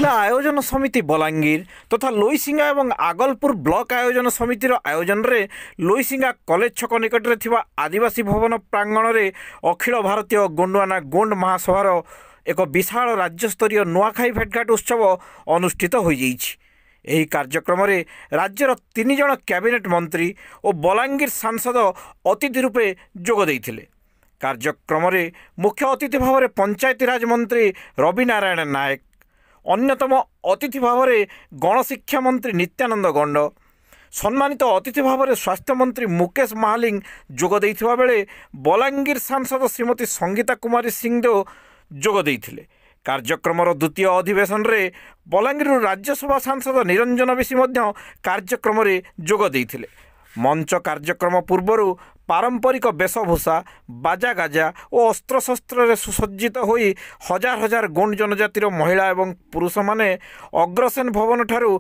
लोईसिंगा आयोजन समिति बलांगीर तथा लोईसिंगा एवं आगलपुर ब्लॉक आयोजन समितिर आयोजन रे लोईसिंगा कॉलेज छक निकट रे थिबा आदिवासी भवन प्रांगण रे अखिल भारतीय गोंडवाना गोंड महासभार एक विशाल राज्यस्तरीय नुआखाई भेटघाट उत्सव अनुष्ठित हो जाइछि। ଏହି କାର୍ଯ୍ୟକ୍ରମରେ ରାଜ୍ୟର 3 ଜଣ କ୍ୟାବିନେଟ୍ ମନ୍ତ୍ରୀ ଓ ବଲାଙ୍ଗୀର ସାଂସଦ ଅତିଥି ରୂପେ ଯୋଗ ଦେଇଥିଲେ। କାର୍ଯ୍ୟକ୍ରମରେ ମୁଖ୍ୟ ଅତିଥି ଭାବରେ ପଞ୍ଚାୟତିରାଜ ମନ୍ତ୍ରୀ ରବି ନାରାୟଣ ନାୟକ, ଅନ୍ୟତମ ଅତିଥି ଭାବରେ ଗଣଶିକ୍ଷା ମନ୍ତ୍ରୀ ନିତ୍ୟାନନ୍ଦ ଗଣ୍ଡ, ସମ୍ମାନିତ ଅତିଥି ଭାବରେ ସ୍ୱାସ୍ଥ୍ୟମନ୍ତ୍ରୀ ମୁକେଶ ମହାଲିଙ୍ଗ ଯୋଗ ଦେଇଥିବା ବେଳେ ବଲାଙ୍ଗୀର ସାଂସଦ ଶ୍ରୀମତୀ ସଙ୍ଗୀତା କୁମାରୀ ସିଂଦେଓ ଯୋଗ ଦେଇଥିଲେ। କାର୍ଯ୍ୟକ୍ରମର ଦ୍ୱିତୀୟ ଅଧିବେଶନରେ ବଲାଙ୍ଗୀରରୁ ରାଜ୍ୟସଭା ସାଂସଦ ନିରଞ୍ଜନ ବିଶି ମଧ୍ୟ କାର୍ଯ୍ୟକ୍ରମରେ ଯୋଗ ଦେଇଥିଲେ। ମଞ୍ଚ କାର୍ଯ୍ୟକ୍ରମ ପୂର୍ବରୁ ପାରମ୍ପରିକ ବେଶଭୂଷା, ବାଜାଗାଜା ଓ ଅସ୍ତ୍ରଶସ୍ତ୍ରରେ ସୁସଜ୍ଜିତ ହୋଇ ହଜାର ହଜାର ଗୋଣ୍ଡ ଜନଜାତିର ମହିଳା ଏବଂ ପୁରୁଷମାନେ ଅଗ୍ରସେନ ଭବନଠାରୁ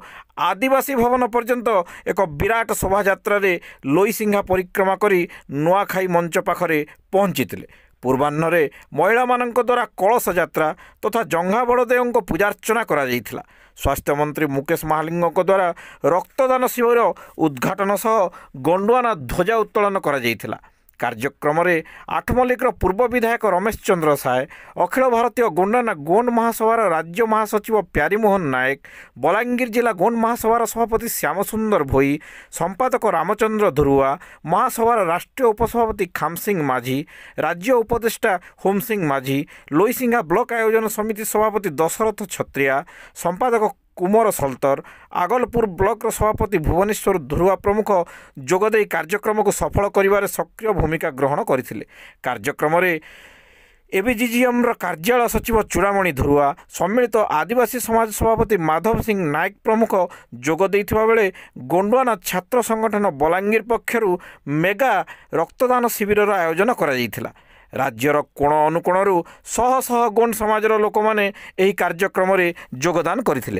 ଆଦିବାସୀ ଭବନ ପର୍ଯ୍ୟନ୍ତ ଏକ ବିରାଟ ଶୋଭାଯାତ୍ରାରେ ଲୋଇସିଂହା ପରିକ୍ରମା କରି ନୂଆଖାଇ ମଞ୍ଚ ପାଖରେ ପହଞ୍ଚିଥିଲେ। ପୂର୍ବାହ୍ନରେ ମହିଳାମାନଙ୍କ ଦ୍ୱାରା କଳସ ଯାତ୍ରା ତଥା ଜଙ୍ଘା ବଡ଼ଦେବଙ୍କ ପୂଜାର୍ଚ୍ଚନା କରାଯାଇଥିଲା। ସ୍ୱାସ୍ଥ୍ୟମନ୍ତ୍ରୀ ମୁକେଶ ମହାଲିଙ୍ଗଙ୍କ ଦ୍ୱାରା ରକ୍ତଦାନ ଶିବିର ଉଦ୍ଘାଟନ ସହ ଗଣ୍ଡୱାନା ଧ୍ୱଜା ଉତ୍ତୋଳନ କରାଯାଇଥିଲା। କାର୍ଯ୍ୟକ୍ରମରେ ଆଠମଲ୍ଲିକର ପୂର୍ବ ବିଧାୟକ ରମେଶ ଚନ୍ଦ୍ର ସାଏ, ଅଖିଳ ଭାରତୀୟ ଗୋଣ୍ଡୱାନା ଗୋଣ୍ଡ ମହାସଭାର ରାଜ୍ୟ ମହାସଚିବ ପ୍ୟାରୀମୋହନ ନାୟକ, ବଲାଙ୍ଗୀର ଜିଲ୍ଲା ଗୋଣ୍ଡ ମହାସଭାର ସଭାପତି ଶ୍ୟାମସୁନ୍ଦର ଭୋଇ, ସମ୍ପାଦକ ରାମଚନ୍ଦ୍ର ଧୁରୁଆ, ମହାସଭାର ରାଷ୍ଟ୍ରୀୟ ଉପସଭାପତି ଖାମସିଂ ମାଝୀ, ରାଜ୍ୟ ଉପଦେଷ୍ଟା ହୋମସିଂ ମାଝୀ, ଲୋଇସିଂହା ବ୍ଲକ ଆୟୋଜନ ସମିତି ସଭାପତି ଦଶରଥ ଛତ୍ରିଆ, ସମ୍ପାଦକ कुमर सल्तर, आगलपुर ब्लॉक सभापति भुवनेश्वर धुरुआ प्रमुख जोगदे कार्यक्रम को सफल करिवारे सक्रिय भूमिका ग्रहण करथिले। कार्यक्रम रे एबीजीजीएम कार्यालय सचिव चूड़ामणि धुरुआ, सम्मिलित आदिवासी समाज सभापति माधव सिंह नायक प्रमुख जोग देइथिबा बेले गोंडवाना छात्र संगठन बलांगीर पक्षरु मेगा रक्तदान शिविर आयोजन करा जायथिला। राज्यर कोण अनुकोणरू शह शह गोंड समाजर लोक माने एही कार्यक्रम रे योगदान करथिले।